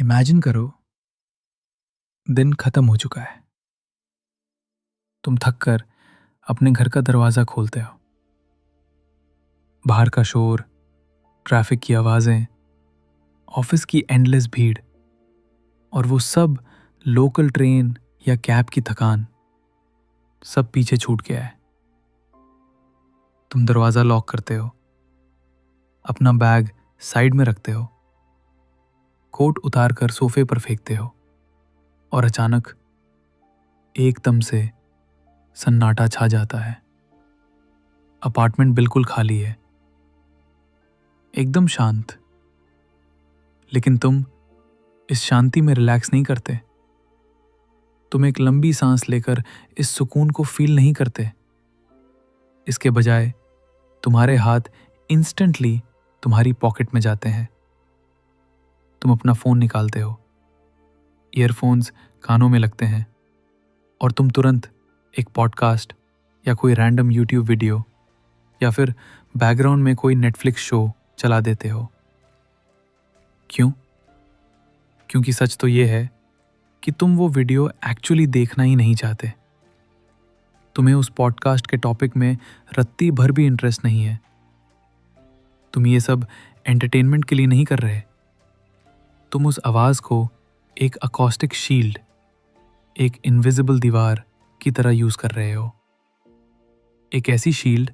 Imagine करो, दिन खत्म हो चुका है। तुम थक कर अपने घर का दरवाजा खोलते हो। बाहर का शोर, ट्रैफिक की आवाजें, ऑफिस की एंडलेस भीड़ और वो सब लोकल ट्रेन या कैब की थकान, सब पीछे छूट गया है। तुम दरवाजा लॉक करते हो, अपना बैग साइड में रखते हो, कोट उतार कर सोफे पर फेंकते हो और अचानक एकदम से सन्नाटा छा जाता है। अपार्टमेंट बिल्कुल खाली है, एकदम शांत। लेकिन तुम इस शांति में रिलैक्स नहीं करते। तुम एक लंबी सांस लेकर इस सुकून को फील नहीं करते। इसके बजाय तुम्हारे हाथ इंस्टेंटली तुम्हारी पॉकेट में जाते हैं। तुम अपना फोन निकालते हो, ईयरफोन्स कानों में लगते हैं और तुम तुरंत एक पॉडकास्ट या कोई रैंडम यूट्यूब वीडियो या फिर बैकग्राउंड में कोई नेटफ्लिक्स शो चला देते हो। क्यों? क्योंकि सच तो ये है कि तुम वो वीडियो एक्चुअली देखना ही नहीं चाहते। तुम्हें उस पॉडकास्ट के टॉपिक में रत्ती भर भी इंटरेस्ट नहीं है। तुम ये सब एंटरटेनमेंट के लिए नहीं कर रहे। तुम उस आवाज को एक अकॉस्टिक शील्ड, एक इनविजिबल दीवार की तरह यूज कर रहे हो। एक ऐसी शील्ड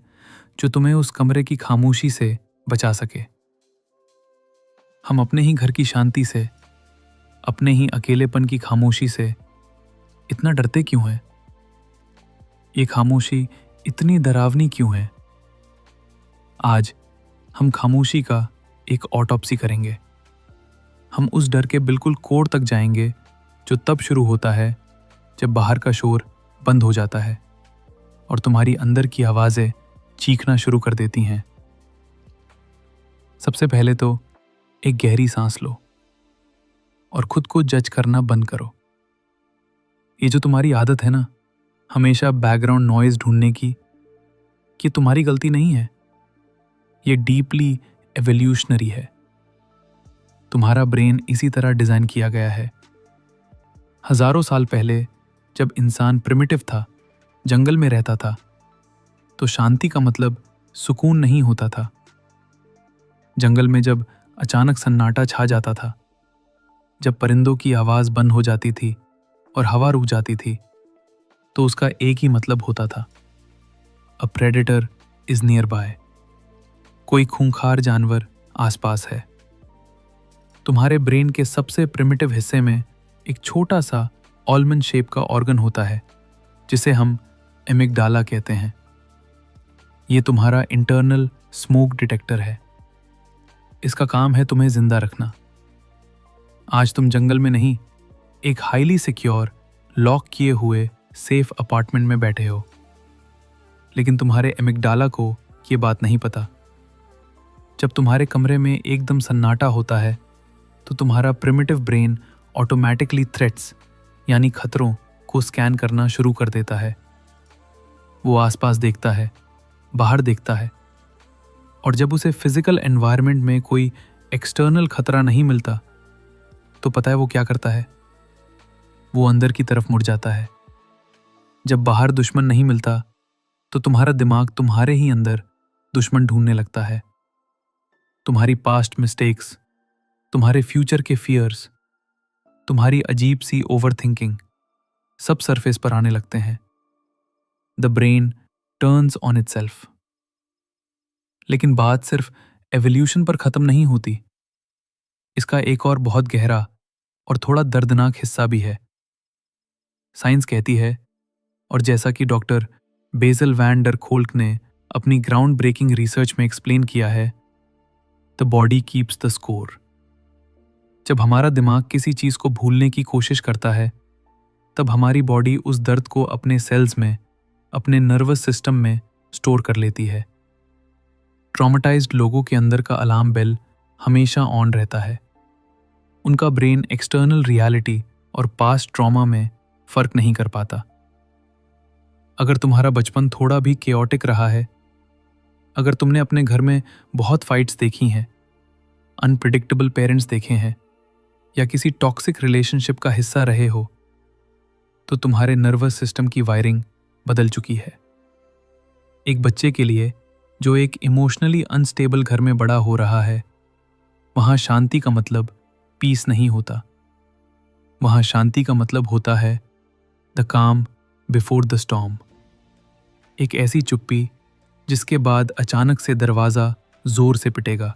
जो तुम्हें उस कमरे की खामोशी से बचा सके। हम अपने ही घर की शांति से, अपने ही अकेलेपन की खामोशी से इतना डरते क्यों हैं? ये खामोशी इतनी डरावनी क्यों है? आज हम खामोशी का एक ऑटोप्सी करेंगे। हम उस डर के बिल्कुल कोर तक जाएंगे जो तब शुरू होता है जब बाहर का शोर बंद हो जाता है और तुम्हारी अंदर की आवाजें चीखना शुरू कर देती हैं। सबसे पहले तो एक गहरी सांस लो और खुद को जज करना बंद करो। ये जो तुम्हारी आदत है ना, हमेशा बैकग्राउंड नॉइज ढूंढने की, ये तुम्हारी गलती नहीं है। ये डीपली एवोल्यूशनरी है। तुम्हारा ब्रेन इसी तरह डिजाइन किया गया है। हजारों साल पहले जब इंसान प्रिमिटिव था, जंगल में रहता था, तो शांति का मतलब सुकून नहीं होता था। जंगल में जब अचानक सन्नाटा छा जाता था, जब परिंदों की आवाज बंद हो जाती थी और हवा रुक जाती थी, तो उसका एक ही मतलब होता था, अ प्रेडेटर इज नियर बाय। कोई खूंखार जानवर आसपास है। तुम्हारे ब्रेन के सबसे प्रिमिटिव हिस्से में एक छोटा सा ऑलमंड शेप का ऑर्गन होता है जिसे हम एमिगडाला कहते हैं। ये तुम्हारा इंटरनल स्मोक डिटेक्टर है। इसका काम है तुम्हें जिंदा रखना। आज तुम जंगल में नहीं, एक हाईली सिक्योर, लॉक किए हुए सेफ अपार्टमेंट में बैठे हो। लेकिन तुम्हारे एमिगडाला को ये बात नहीं पता। जब तुम्हारे कमरे में एकदम सन्नाटा होता है तो तुम्हारा प्रिमिटिव ब्रेन ऑटोमेटिकली थ्रेट्स यानी खतरों को स्कैन करना शुरू कर देता है। वो आसपास देखता है, बाहर देखता है, और जब उसे फिजिकल एनवायरनमेंट में कोई एक्सटर्नल खतरा नहीं मिलता तो पता है वो क्या करता है? वो अंदर की तरफ मुड़ जाता है। जब बाहर दुश्मन नहीं मिलता तो तुम्हारा दिमाग तुम्हारे ही अंदर दुश्मन ढूंढने लगता है। तुम्हारी पास्ट मिस्टेक्स, तुम्हारे फ्यूचर के फियर्स, तुम्हारी अजीब सी ओवरथिंकिंग सब सरफेस पर आने लगते हैं। The brain turns on itself. लेकिन बात सिर्फ एवोल्यूशन पर खत्म नहीं होती। इसका एक और बहुत गहरा और थोड़ा दर्दनाक हिस्सा भी है। साइंस कहती है, और जैसा कि डॉक्टर बेजल वैन डर खोल्क ने अपनी ग्राउंड ब्रेकिंग रिसर्च में एक्सप्लेन किया है, the body keeps the score. जब हमारा दिमाग किसी चीज को भूलने की कोशिश करता है, तब हमारी बॉडी उस दर्द को अपने सेल्स में, अपने नर्वस सिस्टम में स्टोर कर लेती है। ट्रॉमेटाइज्ड लोगों के अंदर का अलार्म बेल हमेशा ऑन रहता है। उनका ब्रेन एक्सटर्नल रियलिटी और पास्ट ट्रॉमा में फर्क नहीं कर पाता। अगर तुम्हारा बचपन थोड़ा भी केओटिक रहा है, अगर तुमने अपने घर में बहुत फाइट्स देखी हैं, अनप्रिडिक्टेबल पेरेंट्स देखे हैं, या किसी टॉक्सिक रिलेशनशिप का हिस्सा रहे हो, तो तुम्हारे नर्वस सिस्टम की वायरिंग बदल चुकी है। एक बच्चे के लिए जो एक इमोशनली अनस्टेबल घर में बड़ा हो रहा है, वहां शांति का मतलब पीस नहीं होता। वहां शांति का मतलब होता है द काम बिफोर द स्टॉर्म। एक ऐसी चुप्पी जिसके बाद अचानक से दरवाजा जोर से पिटेगा,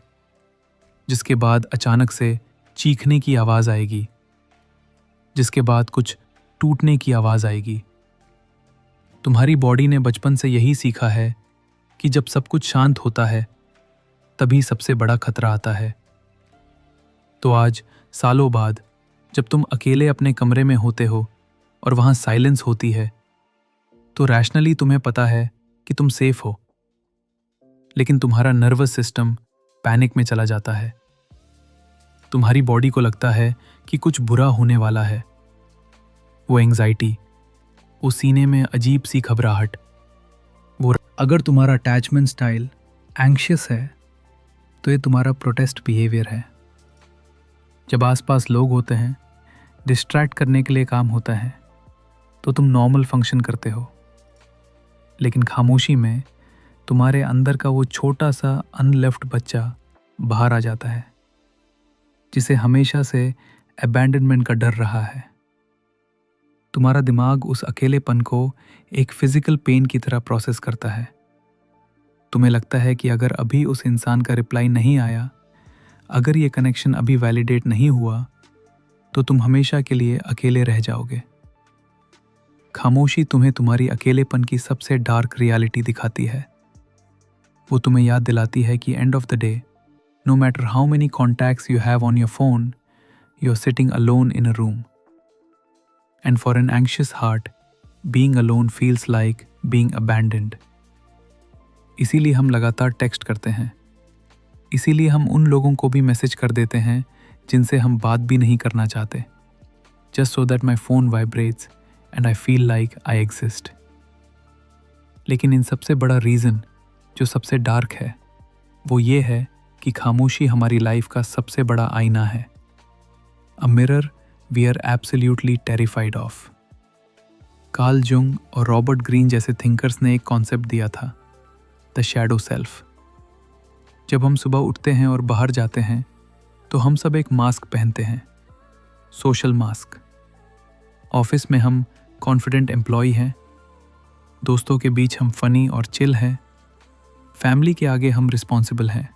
जिसके बाद अचानक से चीखने की आवाज आएगी, जिसके बाद कुछ टूटने की आवाज आएगी। तुम्हारी बॉडी ने बचपन से यही सीखा है कि जब सब कुछ शांत होता है तभी सबसे बड़ा खतरा आता है। तो आज सालों बाद जब तुम अकेले अपने कमरे में होते हो और वहां साइलेंस होती है, तो रैशनली तुम्हें पता है कि तुम सेफ हो, लेकिन तुम्हारा नर्वस सिस्टम पैनिक में चला जाता है। तुम्हारी बॉडी को लगता है कि कुछ बुरा होने वाला है। वो एंग्जाइटी, वो सीने में अजीब सी घबराहट, वो अगर तुम्हारा अटैचमेंट स्टाइल एंग्शियस है तो ये तुम्हारा प्रोटेस्ट बिहेवियर है। जब आसपास लोग होते हैं, डिस्ट्रैक्ट करने के लिए काम होता है, तो तुम नॉर्मल फंक्शन करते हो, लेकिन खामोशी में तुम्हारे अंदर का वो छोटा सा अनलेफ्ट बच्चा बाहर आ जाता है, जिसे हमेशा से अबैंडनमेंट का डर रहा है। तुम्हारा दिमाग उस अकेलेपन को एक फिजिकल पेन की तरह प्रोसेस करता है। तुम्हें लगता है कि अगर अभी उस इंसान का रिप्लाई नहीं आया, अगर ये कनेक्शन अभी वैलिडेट नहीं हुआ, तो तुम हमेशा के लिए अकेले रह जाओगे। खामोशी तुम्हें तुम्हारी अकेलेपन की सबसे डार्क रियलिटी दिखाती है। वो तुम्हें याद दिलाती है कि end of the day, no matter how many contacts you have on your phone, you are sitting alone in a room. And for an anxious heart, being alone feels like being abandoned. इसीलिए हम लगातार text करते हैं, इसीलिए हम उन लोगों को भी मैसेज कर देते हैं जिनसे हम बात भी नहीं करना चाहते, just so that my phone vibrates and I feel like I exist. लेकिन इन सबसे बड़ा रीज़न जो सबसे डार्क है, वो ये है कि खामोशी हमारी लाइफ का सबसे बड़ा आईना है। A mirror we are absolutely terrified of. Carl Jung और रॉबर्ट ग्रीन जैसे थिंकर्स ने एक कॉन्सेप्ट दिया था, द शैडो सेल्फ। जब हम सुबह उठते हैं और बाहर जाते हैं, तो हम सब एक मास्क पहनते हैं, सोशल मास्क। ऑफिस में हम कॉन्फिडेंट एम्प्लॉय हैं, दोस्तों के बीच हम फनी और चिल हैं, फैमिली के आगे हम रिस्पॉन्सिबल हैं।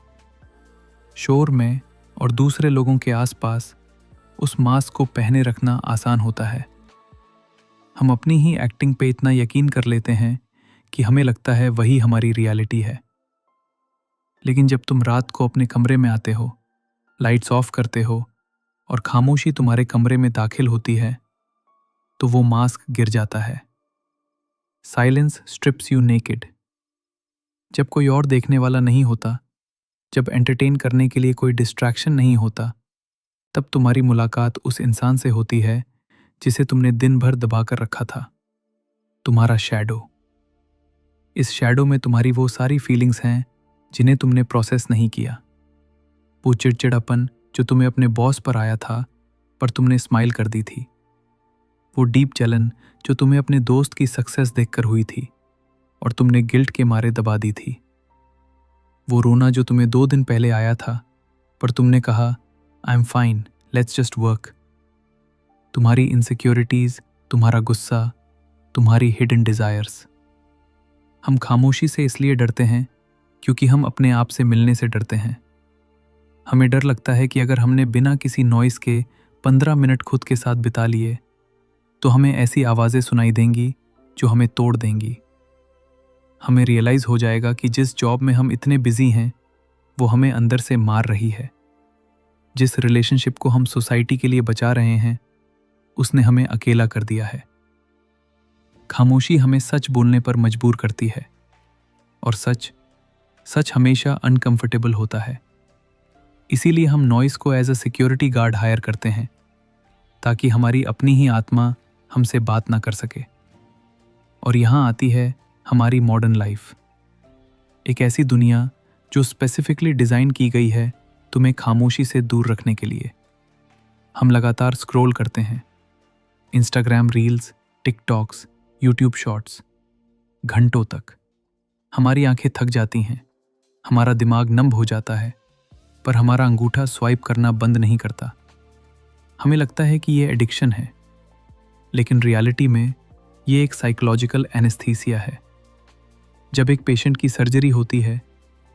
शोर में और दूसरे लोगों के आसपास उस मास्क को पहने रखना आसान होता है। हम अपनी ही एक्टिंग पे इतना यकीन कर लेते हैं कि हमें लगता है वही हमारी रियलिटी है। लेकिन जब तुम रात को अपने कमरे में आते हो, लाइट्स ऑफ करते हो और खामोशी तुम्हारे कमरे में दाखिल होती है, तो वो मास्क गिर जाता है। Silence strips you naked. जब कोई और देखने वाला नहीं होता, जब एंटरटेन करने के लिए कोई डिस्ट्रैक्शन नहीं होता, तब तुम्हारी मुलाकात उस इंसान से होती है जिसे तुमने दिन भर दबा कर रखा था, तुम्हारा शैडो। इस शैडो में तुम्हारी वो सारी फीलिंग्स हैं जिन्हें तुमने प्रोसेस नहीं किया। वो चिड़चिड़ापन जो तुम्हें अपने बॉस पर आया था पर तुमने स्माइल कर दी थी। वो डीप जलन जो तुम्हें अपने दोस्त की सक्सेस देखकर हुई थी और तुमने गिल्ट के मारे दबा दी थी। वो रोना जो तुम्हें 2 दिन पहले आया था पर तुमने कहा I am fine, let's just work. तुम्हारी इनसिक्योरिटीज, तुम्हारा गुस्सा, तुम्हारी हिडन डिजायर्स। हम खामोशी से इसलिए डरते हैं क्योंकि हम अपने आप से मिलने से डरते हैं। हमें डर लगता है कि अगर हमने बिना किसी नॉइस के 15 मिनट खुद के साथ बिता लिए, तो हमें ऐसी आवाज़ें सुनाई देंगी जो हमें तोड़ देंगी। हमें रियलाइज़ हो जाएगा कि जिस जॉब में हम इतने बिजी हैं, वो हमें अंदर से मार रही है। जिस रिलेशनशिप को हम सोसाइटी के लिए बचा रहे हैं, उसने हमें अकेला कर दिया है। खामोशी हमें सच बोलने पर मजबूर करती है, और सच हमेशा अनकंफर्टेबल होता है। इसीलिए हम नॉइस को as a security guard hire करते हैं, ताकि हमारी अपनी ही आत्मा हमसे बात ना कर सके। और यहाँ आती है हमारी मॉडर्न लाइफ, एक ऐसी दुनिया जो स्पेसिफिकली डिज़ाइन की गई है तुम्हें खामोशी से दूर रखने के लिए। हम लगातार स्क्रॉल करते हैं, Instagram reels, TikToks, YouTube shorts, घंटों तक। हमारी आंखें थक जाती हैं, हमारा दिमाग नम हो जाता है, पर हमारा अंगूठा स्वाइप करना बंद नहीं करता। हमें लगता है कि ये एडिक्शन है, लेकिन रियलिटी में ये एक साइकोलॉजिकल एनेस्थीसिया है। जब एक पेशेंट की सर्जरी होती है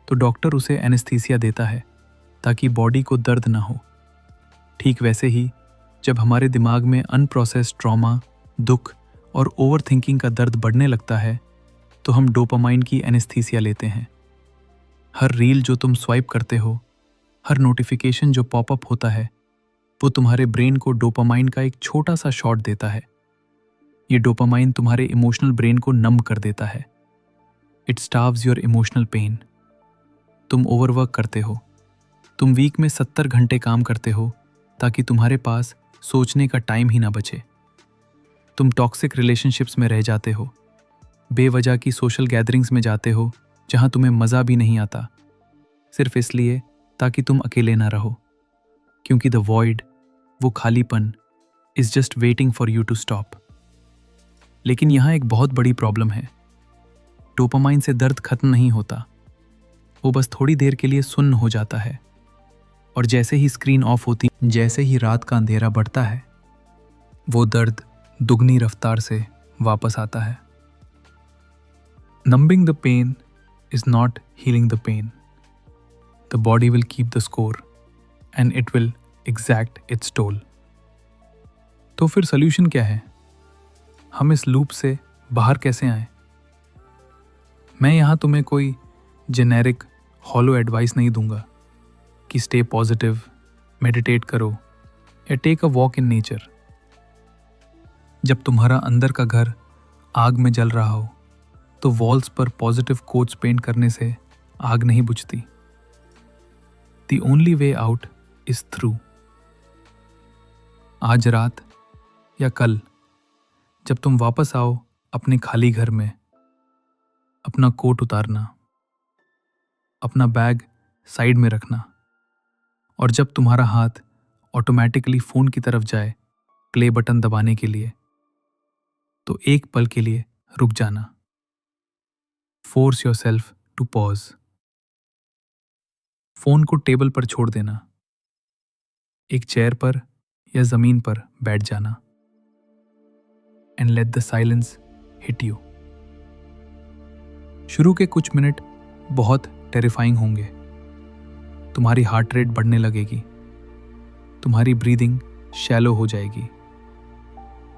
तो डॉक्टर उसे एनेस्थीसिया देता है ताकि बॉडी को दर्द ना हो। ठीक वैसे ही जब हमारे दिमाग में अनप्रोसेस्ड ट्रॉमा, दुख और ओवरथिंकिंग का दर्द बढ़ने लगता है तो हम डोपामाइन की एनेस्थीसिया लेते हैं। हर रील जो तुम स्वाइप करते हो, हर नोटिफिकेशन जो पॉपअप होता है, वो तुम्हारे ब्रेन को डोपामाइन का एक छोटा सा शॉट देता है। ये डोपामाइन तुम्हारे इमोशनल ब्रेन को नम कर देता है। It starves your emotional pain. तुम ओवरवर्क करते हो, तुम वीक में 70 घंटे काम करते हो ताकि तुम्हारे पास सोचने का टाइम ही ना बचे। तुम टॉक्सिक रिलेशनशिप्स में रह जाते हो, बेवजह की सोशल गैदरिंग्स में जाते हो जहां तुम्हें मज़ा भी नहीं आता, सिर्फ इसलिए ताकि तुम अकेले ना रहो, क्योंकि द वॉइड, वो खालीपन, is just waiting for you to stop. लेकिन यहाँ एक बहुत बड़ी प्रॉब्लम है। डोपामाइन से दर्द खत्म नहीं होता, वो बस थोड़ी देर के लिए सुन्न हो जाता है, और जैसे ही स्क्रीन ऑफ होती, जैसे ही रात का अंधेरा बढ़ता है, वो दर्द दुगनी रफ्तार से वापस आता है। Numbing the pain is not healing the pain. The body will keep the score and it will exact its toll. तो फिर सॉल्यूशन क्या है? हम इस लूप से बाहर कैसे आएं? मैं यहाँ तुम्हें कोई जेनेरिक हॉलो एडवाइस नहीं दूंगा कि स्टे पॉजिटिव, मेडिटेट करो या take a walk in nature. जब तुम्हारा अंदर का घर आग में जल रहा हो तो वॉल्स पर पॉजिटिव कोट्स पेंट करने से आग नहीं बुझती। The only way out is through. आज रात या कल जब तुम वापस आओ अपने खाली घर में, अपना कोट उतारना, अपना बैग साइड में रखना, और जब तुम्हारा हाथ ऑटोमेटिकली फोन की तरफ जाए प्ले बटन दबाने के लिए, तो एक पल के लिए रुक जाना। Force yourself to pause. Phone को टेबल पर छोड़ देना, एक चेयर पर या जमीन पर बैठ जाना, and let the silence hit you. शुरू के कुछ मिनट बहुत टेरिफाइंग होंगे। तुम्हारी हार्ट रेट बढ़ने लगेगी, तुम्हारी ब्रीदिंग शैलो हो जाएगी,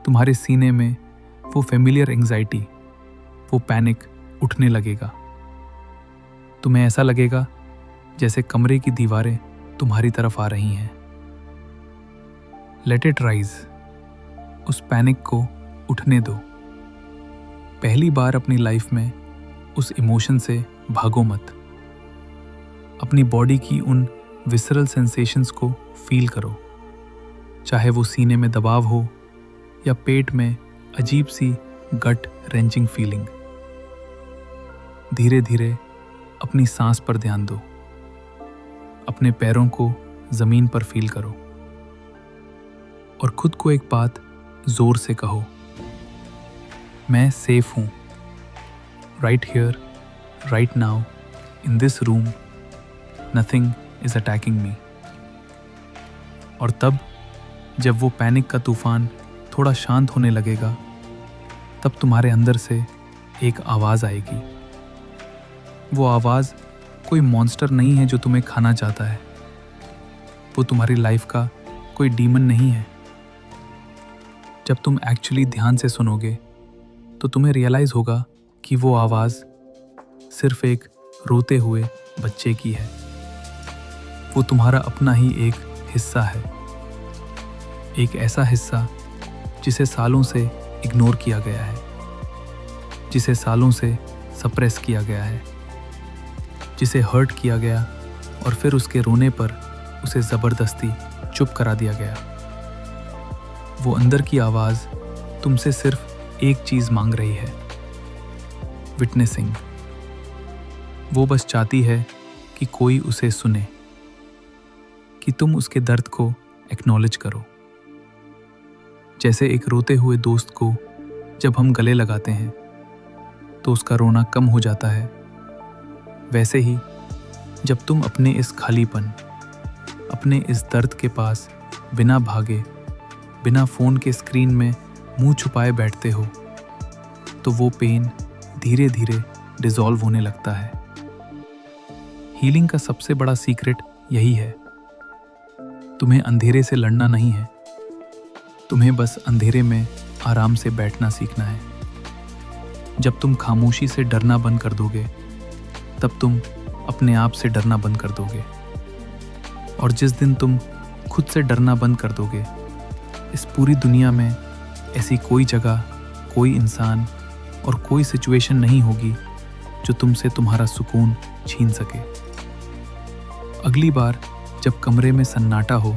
तुम्हारे सीने में वो फेमिलियर एंजाइटी, वो पैनिक उठने लगेगा। तुम्हें ऐसा लगेगा जैसे कमरे की दीवारें तुम्हारी तरफ आ रही हैं। Let it rise. उस पैनिक को उठने दो। पहली बार अपनी लाइफ में उस इमोशन से भागो मत। अपनी बॉडी की उन विसरल सेंसेशंस को फील करो, चाहे वो सीने में दबाव हो या पेट में अजीब सी गट रेंचिंग फीलिंग। धीरे धीरे अपनी सांस पर ध्यान दो, अपने पैरों को जमीन पर फील करो, और खुद को एक बात जोर से कहो, मैं सेफ हूं। Right here, right now, in this room, nothing is attacking मी। और तब जब वो पैनिक का तूफान थोड़ा शांत होने लगेगा, तब तुम्हारे अंदर से एक आवाज़ आएगी। वो आवाज़ कोई मॉन्स्टर नहीं है जो तुम्हें खाना चाहता है, वो तुम्हारी लाइफ का कोई डीमन नहीं है। जब तुम एक्चुअली ध्यान से सुनोगे तो तुम्हें रियलाइज़ होगा कि वो आवाज़ सिर्फ एक रोते हुए बच्चे की है। वो तुम्हारा अपना ही एक हिस्सा है, एक ऐसा हिस्सा जिसे सालों से इग्नोर किया गया है, जिसे सालों से सप्रेस किया गया है, जिसे हर्ट किया गया और फिर उसके रोने पर उसे ज़बरदस्ती चुप करा दिया गया। वो अंदर की आवाज़ तुमसे सिर्फ एक चीज़ मांग रही है, विटनेसिंग। वो बस चाहती है कि कोई उसे सुने, कि तुम उसके दर्द को एक्नॉलेज करो। जैसे एक रोते हुए दोस्त को जब हम गले लगाते हैं तो उसका रोना कम हो जाता है, वैसे ही जब तुम अपने इस खालीपन, अपने इस दर्द के पास बिना भागे, बिना फ़ोन के स्क्रीन में मुंह छुपाए बैठते हो, तो वो पेन धीरे धीरे डिसॉल्व होने लगता है। हीलिंग का सबसे बड़ा सीक्रेट यही है। तुम्हें अंधेरे से लड़ना नहीं है, तुम्हें बस अंधेरे में आराम से बैठना सीखना है। जब तुम खामोशी से डरना बंद कर दोगे, तब तुम अपने आप से डरना बंद कर दोगे। और जिस दिन तुम खुद से डरना बंद कर दोगे, इस पूरी दुनिया में ऐसी कोई जगह, कोई इंसान और कोई सिचुएशन नहीं होगी जो तुमसे तुम्हारा सुकून छीन सके। अगली बार जब कमरे में सन्नाटा हो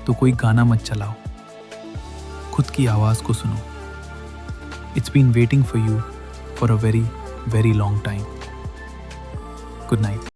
तो कोई गाना मत चलाओ, खुद की आवाज़ को सुनो। It's been waiting for you for a very very long time. Good night.